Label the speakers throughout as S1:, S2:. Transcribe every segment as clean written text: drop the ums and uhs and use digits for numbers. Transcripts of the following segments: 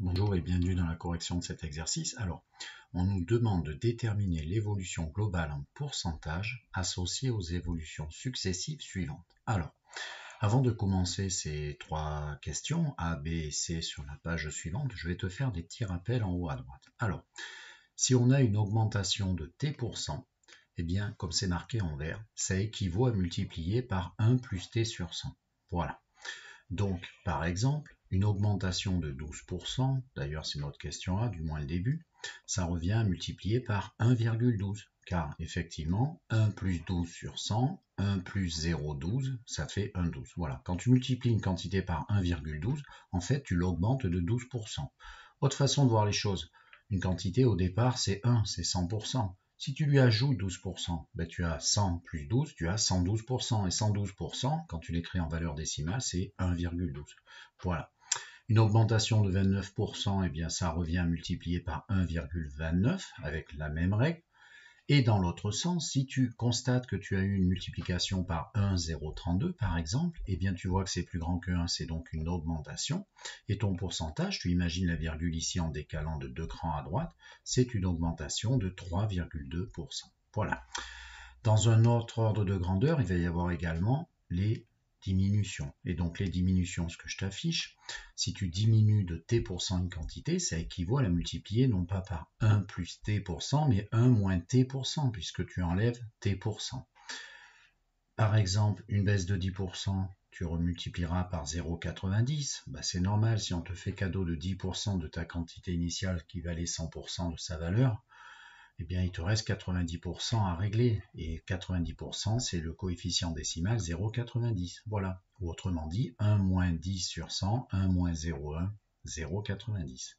S1: Bonjour et bienvenue dans la correction de cet exercice. Alors, on nous demande de déterminer l'évolution globale en pourcentage associée aux évolutions successives suivantes. Alors, avant de commencer ces trois questions, A, B et C sur la page suivante, je vais te faire des petits rappels en haut à droite. Alors, si on a une augmentation de T%, eh bien, comme c'est marqué en vert, ça équivaut à multiplier par 1 plus T sur 100. Voilà. Donc, par exemple, une augmentation de 12%, d'ailleurs c'est notre question A, du moins le début, ça revient à multiplier par 1,12, car effectivement, 1 plus 12 sur 100, 1 plus 0,12, ça fait 1,12. Voilà, quand tu multiplies une quantité par 1,12, en fait tu l'augmentes de 12%. Autre façon de voir les choses, une quantité au départ c'est 1, c'est 100%. Si tu lui ajoutes 12%, ben tu as 100 plus 12, tu as 112%. Et 112%, quand tu l'écris en valeur décimale, c'est 1,12. Voilà. Une augmentation de 29%, eh bien, ça revient à multiplier par 1,29 avec la même règle. Et dans l'autre sens, si tu constates que tu as eu une multiplication par 1,032 par exemple, eh bien tu vois que c'est plus grand que 1, c'est donc une augmentation. Et ton pourcentage, tu imagines la virgule ici en décalant de 2 crans à droite, c'est une augmentation de 3,2%. Voilà. Dans un autre ordre de grandeur, il va y avoir également les diminutions. Et donc les diminutions, ce que je t'affiche, si tu diminues de t% une quantité, ça équivaut à la multiplier non pas par 1 plus t%, mais 1 moins t%, puisque tu enlèves t%. Par exemple, une baisse de 10%, tu remultiplieras par 0,90. Bah, c'est normal, si on te fait cadeau de 10% de ta quantité initiale qui valait 100% de sa valeur, eh bien, il te reste 90% à régler. Et 90%, c'est le coefficient décimal 0,90. Voilà. Ou autrement dit, 1 moins 10 sur 100, 1 moins 0,1, 0,90.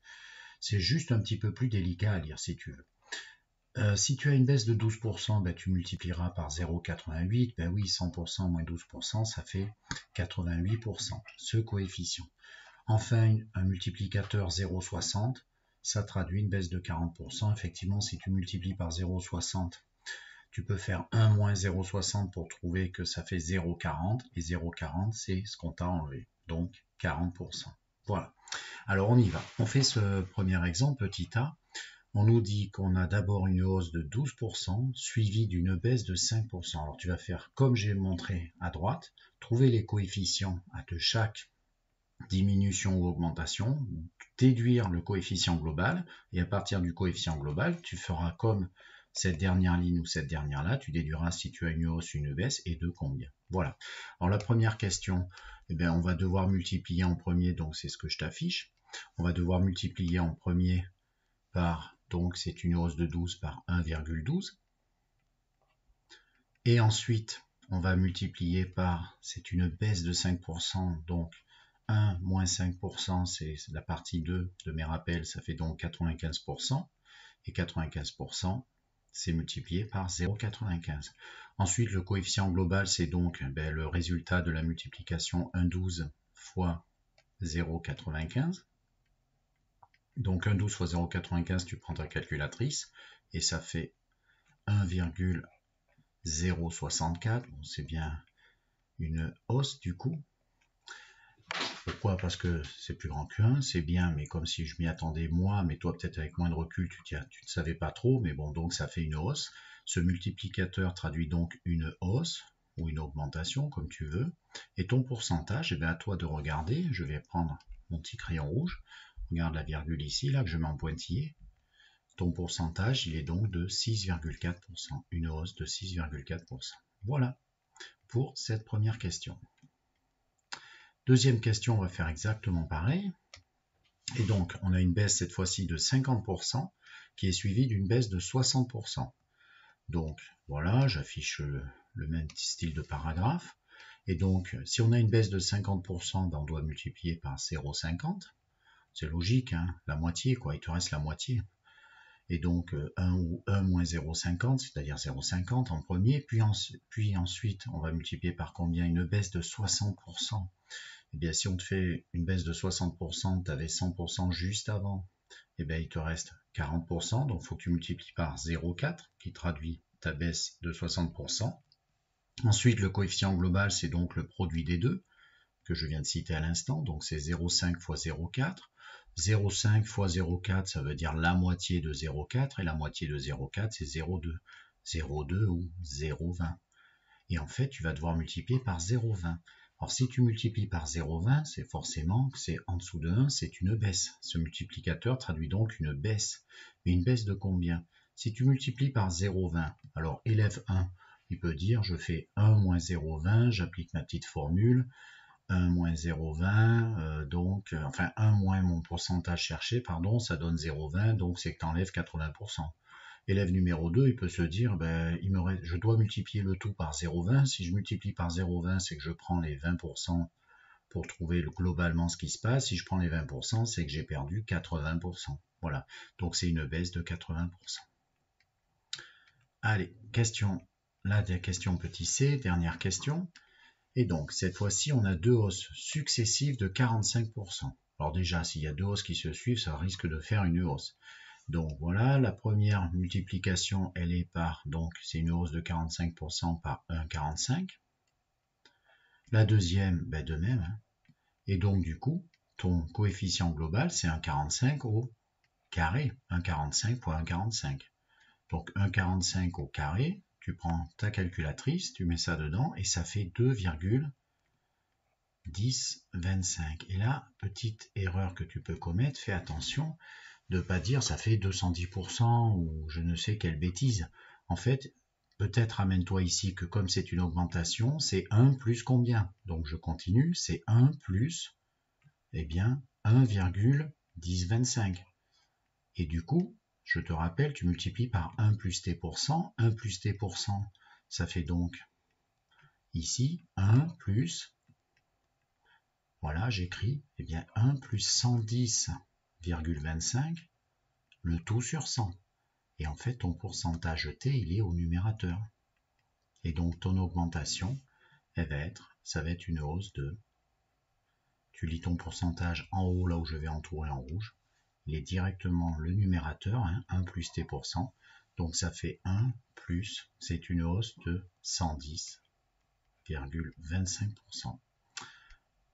S1: C'est juste un petit peu plus délicat à lire si tu veux. Si tu as une baisse de 12%, ben, tu multiplieras par 0,88. Ben oui, 100% moins 12%, ça fait 88%, ce coefficient. Enfin, un multiplicateur 0,60. Ça traduit une baisse de 40%. Effectivement, si tu multiplies par 0,60, tu peux faire 1 moins 0,60 pour trouver que ça fait 0,40. Et 0,40, c'est ce qu'on t'a enlevé. Donc, 40%. Voilà. Alors, on y va. On fait ce premier exemple, petit a. On nous dit qu'on a d'abord une hausse de 12%, suivie d'une baisse de 5%. Alors, tu vas faire comme j'ai montré à droite, trouver les coefficients de chaque diminution ou augmentation, déduire le coefficient global, et à partir du coefficient global, tu feras comme cette dernière ligne ou cette dernière-là, tu déduiras si tu as une hausse, une baisse, et de combien. Voilà. Alors la première question, eh bien, on va devoir multiplier en premier, donc c'est ce que je t'affiche. On va devoir multiplier en premier par, donc c'est une hausse de 12 par 1,12. Et ensuite, on va multiplier par, c'est une baisse de 5%, donc 1 moins 5%, c'est la partie 2 de mes rappels, ça fait donc 95%. Et 95%, c'est multiplié par 0,95. Ensuite, le coefficient global, c'est donc le résultat de la multiplication 1,12 fois 0,95. Donc 1,12 fois 0,95, tu prends ta calculatrice, et ça fait 1,064. Bon, c'est bien une hausse du coup. Pourquoi? Parce que c'est plus grand que 1, c'est bien, mais comme si je m'y attendais moi, mais toi peut-être avec moins de recul, tu ne savais pas trop, mais bon, donc ça fait une hausse. Ce multiplicateur traduit donc une hausse, ou une augmentation, comme tu veux. Et ton pourcentage, eh bien à toi de regarder, je vais prendre mon petit crayon rouge, regarde la virgule ici, là que je mets en pointillé. Ton pourcentage, il est donc de 6,4%, une hausse de 6,4%. Voilà pour cette première question. Deuxième question, on va faire exactement pareil. Et donc, on a une baisse cette fois-ci de 50% qui est suivie d'une baisse de 60%. Donc, voilà, j'affiche le même style de paragraphe. Et donc, si on a une baisse de 50%, ben on doit multiplier par 0,50. C'est logique, hein, la moitié, quoi, il te reste la moitié. Et donc, 1 ou 1 moins 0,50, c'est-à-dire 0,50 en premier. Puis ensuite, on va multiplier par combien? Une baisse de 60%. Eh bien, si on te fait une baisse de 60%, tu avais 100% juste avant, eh bien, il te reste 40%, donc il faut que tu multiplies par 0,4, qui traduit ta baisse de 60%. Ensuite, le coefficient global, c'est donc le produit des deux, que je viens de citer à l'instant, donc c'est 0,5 fois 0,4. 0,5 fois 0,4, ça veut dire la moitié de 0,4, et la moitié de 0,4, c'est 0,2. 0,2 ou 0,20. Et en fait, tu vas devoir multiplier par 0,20. Alors, si tu multiplies par 0,20, c'est forcément que c'est en dessous de 1, c'est une baisse. Ce multiplicateur traduit donc une baisse. Mais une baisse de combien? Si tu multiplies par 0,20, alors élève 1, il peut dire, je fais 1 moins 0,20, j'applique ma petite formule, 1 moins 0,20, enfin 1 moins mon pourcentage cherché, pardon, ça donne 0,20, donc c'est que tu enlèves 80%. Élève numéro 2, il peut se dire, ben, je dois multiplier le tout par 0,20. Si je multiplie par 0,20, c'est que je prends les 20% pour trouver globalement ce qui se passe. Si je prends les 20%, c'est que j'ai perdu 80%. Voilà, donc c'est une baisse de 80%. Allez, question petit c, dernière question. Et donc, cette fois-ci, on a deux hausses successives de 45%. Alors déjà, s'il y a deux hausses qui se suivent, ça risque de faire une hausse. Donc voilà, la première multiplication, elle est par, donc c'est une hausse de 45% par 1,45. La deuxième, ben de même. Hein. Et donc du coup, ton coefficient global, c'est 1,45 au carré. 1,45 fois 1,45. Donc 1,45 au carré, tu prends ta calculatrice, tu mets ça dedans, et ça fait 2,1025. Et là, petite erreur que tu peux commettre, fais attention, de ne pas dire ça fait 210% ou je ne sais quelle bêtise. En fait, peut-être amène-toi ici que comme c'est une augmentation, c'est 1 plus combien? Donc je continue, c'est 1 plus, eh bien, 1,1025. Et du coup, je te rappelle, tu multiplies par 1 plus t%, 1 plus t%, ça fait donc ici 1 plus, voilà, j'écris, eh bien 1 plus 110,25, le tout sur 100. Et en fait, ton pourcentage T, il est au numérateur. Et donc, ton augmentation, ça va être une hausse de... Tu lis ton pourcentage en haut, là où je vais entourer en rouge. Il est directement le numérateur, hein, 1 plus T%. Donc, ça fait 1 plus, c'est une hausse de 110,25%.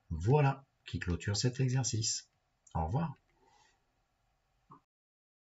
S1: Voilà qui clôture cet exercice. Au revoir.